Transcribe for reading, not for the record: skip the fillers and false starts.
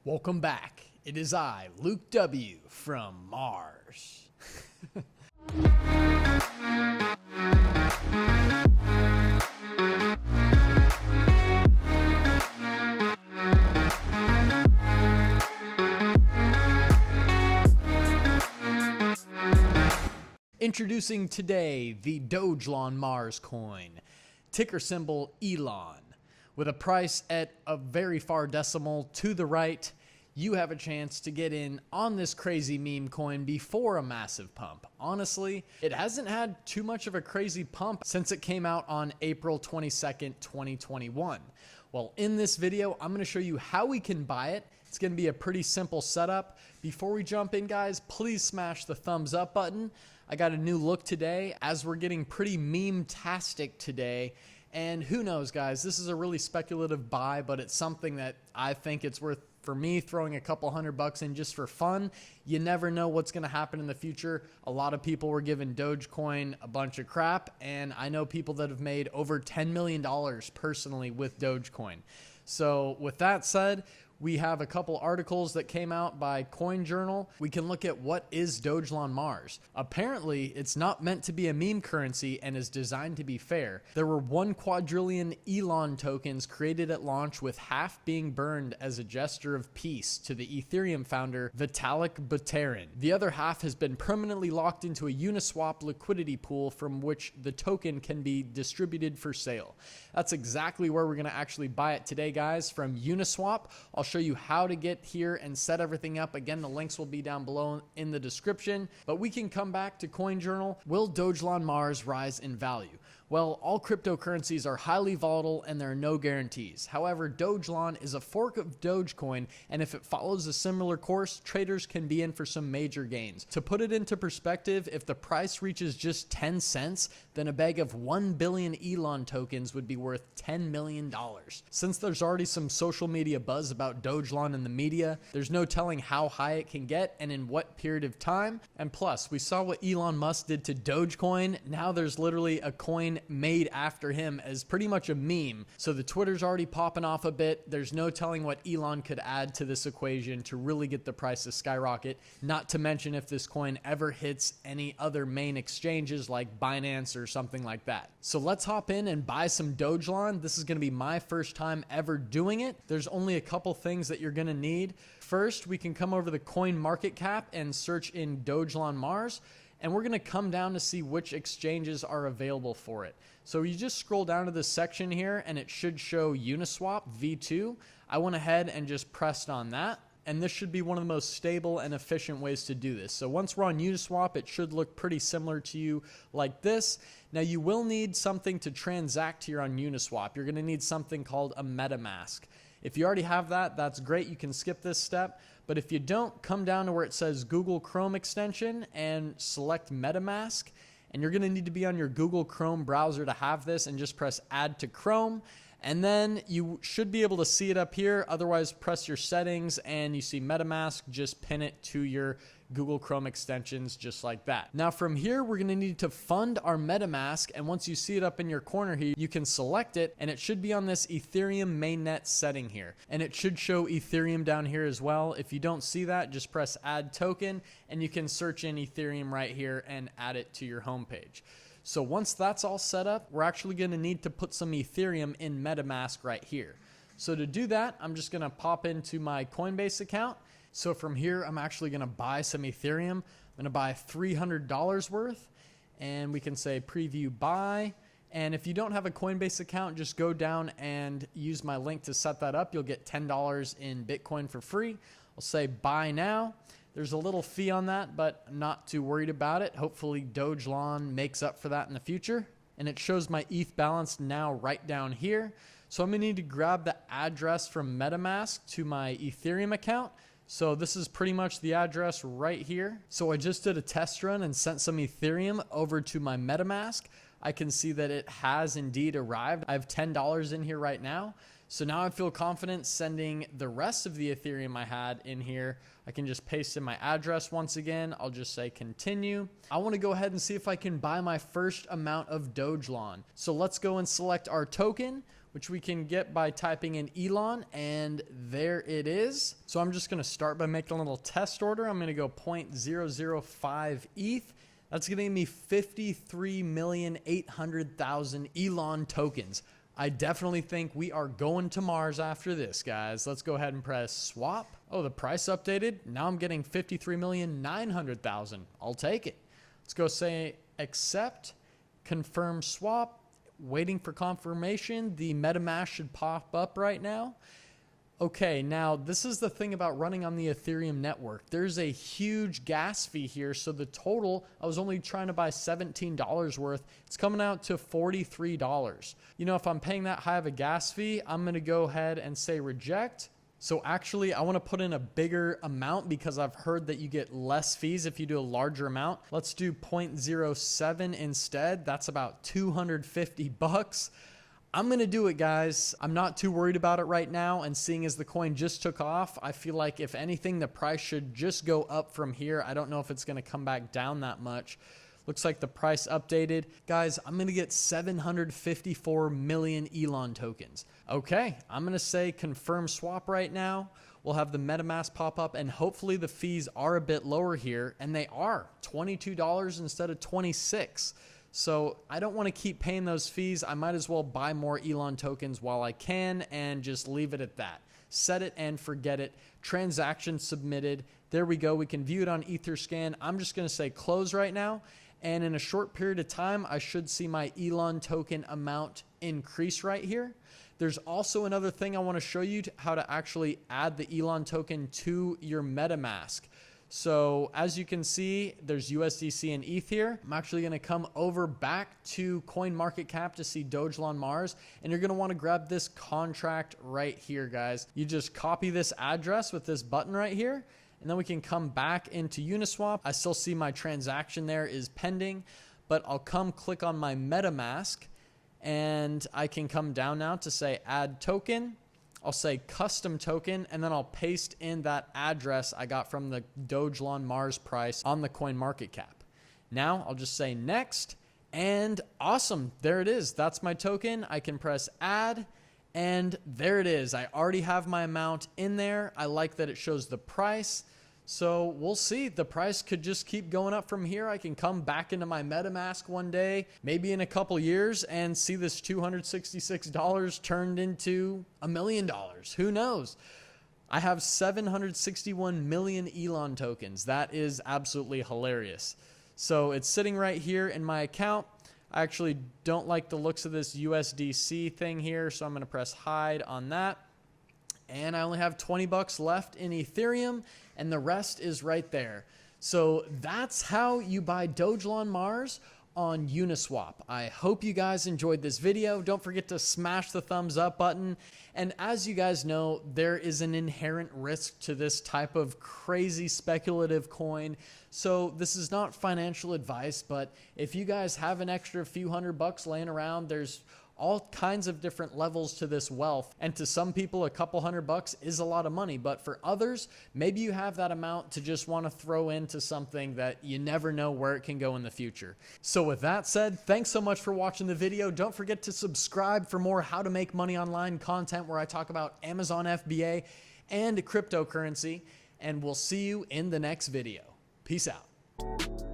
Welcome back. It is I, Luke W. from Mars. Introducing today the Dogelon Mars coin, ticker symbol ELON. With a price at a very far decimal to the right, you have a chance to get in on this crazy meme coin before a massive pump. Honestly, it hasn't had too much of a crazy pump since it came out on April 22nd, 2021. Well, in this video, I'm going to show you how we can buy it. It's going to be a pretty simple setup. Before we jump in, guys, please smash the thumbs up button. I got a new look today as we're getting pretty meme-tastic today. And who knows, guys, this is a really speculative buy, but it's something that I think it's worth for me throwing a couple $100 in just for fun. You never know what's going to happen in the future. A lot of people were giving Dogecoin a bunch of crap, and I know people that have made over $10 million personally with Dogecoin. So with that said, we have a couple articles that came out by CoinJournal. We can look at what is Dogelon Mars. Apparently, it's not meant to be a meme currency and is designed to be fair. There were 1 quadrillion ELON tokens created at launch, with half being burned as a gesture of peace to the Ethereum founder Vitalik Buterin. The other half has been permanently locked into a Uniswap liquidity pool from which the token can be distributed for sale. That's exactly where we're going to actually buy it today, guys, from Uniswap. I'll show you how to get here and set everything up. Again, the links will be down below in the description, but we can come back to CoinJournal. Will Dogelon Mars rise in value? Well, all cryptocurrencies are highly volatile and there are no guarantees. However, Dogelon is a fork of Dogecoin, and if it follows a similar course, traders can be in for some major gains. To put it into perspective, if the price reaches just 10 cents, then a bag of 1 billion ELON tokens would be worth $10 million. Since there's already some social media buzz about Dogelon in the media, there's no telling how high it can get and in what period of time. And plus, we saw what Elon Musk did to Dogecoin. Now there's literally a coin made after him as pretty much a meme. So the Twitter's already popping off a bit. There's no telling what Elon could add to this equation to really get the price to skyrocket. Not to mention if this coin ever hits any other main exchanges like Binance or something like that. So let's hop in and buy some Dogelon. This is going to be my first time ever doing it. There's only a couple things that you're going to need. First, we can come over to the coin market cap and search in Dogelon Mars. And we're going to come down to see which exchanges are available for it. So you just scroll down to this section here and it should show Uniswap V2. I went ahead and just pressed on that. And this should be one of the most stable and efficient ways to do this. So once we're on Uniswap, it should look pretty similar to you like this. Now you will need something to transact here on Uniswap. You're going to need something called a Metamask. If you already have that, that's great. You can skip this step. But if you don't, come down to where it says Google Chrome extension and select MetaMask. And you're going to need to be on your Google Chrome browser to have this, and just press Add to Chrome. And then you should be able to see it up here. Otherwise, press your settings and you see MetaMask, just pin it to your Google Chrome extensions just like that. Now from here, we're going to need to fund our MetaMask. And once you see it up in your corner here, you can select it and it should be on this Ethereum mainnet setting here. And it should show Ethereum down here as well. If you don't see that, just press Add Token and you can search in Ethereum right here and add it to your homepage. So once that's all set up, we're actually going to need to put some Ethereum in MetaMask right here. So to do that, I'm just going to pop into my Coinbase account. So from here, I'm actually going to buy some Ethereum. I'm going to buy $300 worth, and we can say preview buy. And if you don't have a Coinbase account, just go down and use my link to set that up. You'll get $10 in Bitcoin for free. I'll say buy now. There's a little fee on that, but I'm not too worried about it. Hopefully Dogelon makes up for that in the future. And it shows my ETH balance now right down here. So I'm going to need to grab the address from MetaMask to my Ethereum account. So this is pretty much the address right here. So I just did a test run and sent some Ethereum over to my MetaMask. I can see that it has indeed arrived. I have $10 in here right now. So now I feel confident sending the rest of the Ethereum I had in here. I can just paste in my address once again. I'll just say continue. I want to go ahead and see if I can buy my first amount of Dogelon. So let's go and select our token. which we can get by typing in Elon, and there it is. So I'm just gonna start by making a little test order. I'm gonna go 0.005 ETH. That's gonna give me 53,800,000 Elon tokens. I definitely think we are going to Mars after this, guys. Let's go ahead and press swap. Oh, the price updated. Now I'm getting 53,900,000. I'll take it. Let's go say accept, confirm swap, waiting for confirmation. The Metamask should pop up right now. Okay, now this is the thing about running on the Ethereum network. There's a huge gas fee here. So the total, I was only trying to buy $17 worth. It's coming out to $43. You know, if I'm paying that high of a gas fee, I'm going to go ahead and say reject. So actually, I want to put in a bigger amount because I've heard that you get less fees if you do a larger amount. Let's do 0.07 instead. That's about 250 bucks. I'm going to do it, guys. I'm not too worried about it right now. And seeing as the coin just took off, I feel like if anything, the price should just go up from here. I don't know if it's going to come back down that much. Looks like the price updated. Guys, I'm going to get 754 million Elon tokens. Okay, I'm going to say confirm swap right now. We'll have the MetaMask pop up, and hopefully the fees are a bit lower here, and they are $22 instead of $26. So I don't want to keep paying those fees. I might as well buy more Elon tokens while I can and just leave it at that. Set it and forget it. Transaction submitted. There we go. We can view it on Etherscan. I'm just going to say close right now. And in a short period of time, I should see my Elon token amount increase right here. There's also another thing I want to show you how to actually add the Elon token to your MetaMask. So as you can see, there's USDC and ETH here. I'm actually going to come over back to CoinMarketCap to see Dogelon Mars, and you're going to want to grab this contract right here, guys. You just copy this address with this button right here, and then we can come back into Uniswap. I still see my transaction there is pending, but I'll come click on my MetaMask, and I can come down now to say add token. I'll say custom token, and then I'll paste in that address I got from the Dogelon Mars price on the CoinMarketCap. Now I'll just say next, and awesome, there it is. That's my token. I can press add, and there it is. I already have my amount in there. I like that it shows the price. So we'll see. The price could just keep going up from here. I can come back into my MetaMask one day, maybe in a couple years, and see this $266 turned into $1 million. Who knows? I have 761 million Elon tokens. That is absolutely hilarious. So it's sitting right here in my account. I actually don't like the looks of this USDC thing here, so I'm going to press hide on that. And I only have 20 bucks left in Ethereum, and the rest is right there. So that's how you buy Dogelon Mars on Uniswap. I hope you guys enjoyed this video. Don't forget to smash the thumbs up button. And as you guys know, there is an inherent risk to this type of crazy speculative coin. So this is not financial advice, but if you guys have an extra few $100 laying around, there's all kinds of different levels to this wealth. And to some people, a couple $100 is a lot of money. But for others, maybe you have that amount to just want to throw into something that you never know where it can go in the future. So with that said, thanks so much for watching the video. Don't forget to subscribe for more how to make money online content where I talk about Amazon FBA and cryptocurrency. And we'll see you in the next video. Peace out.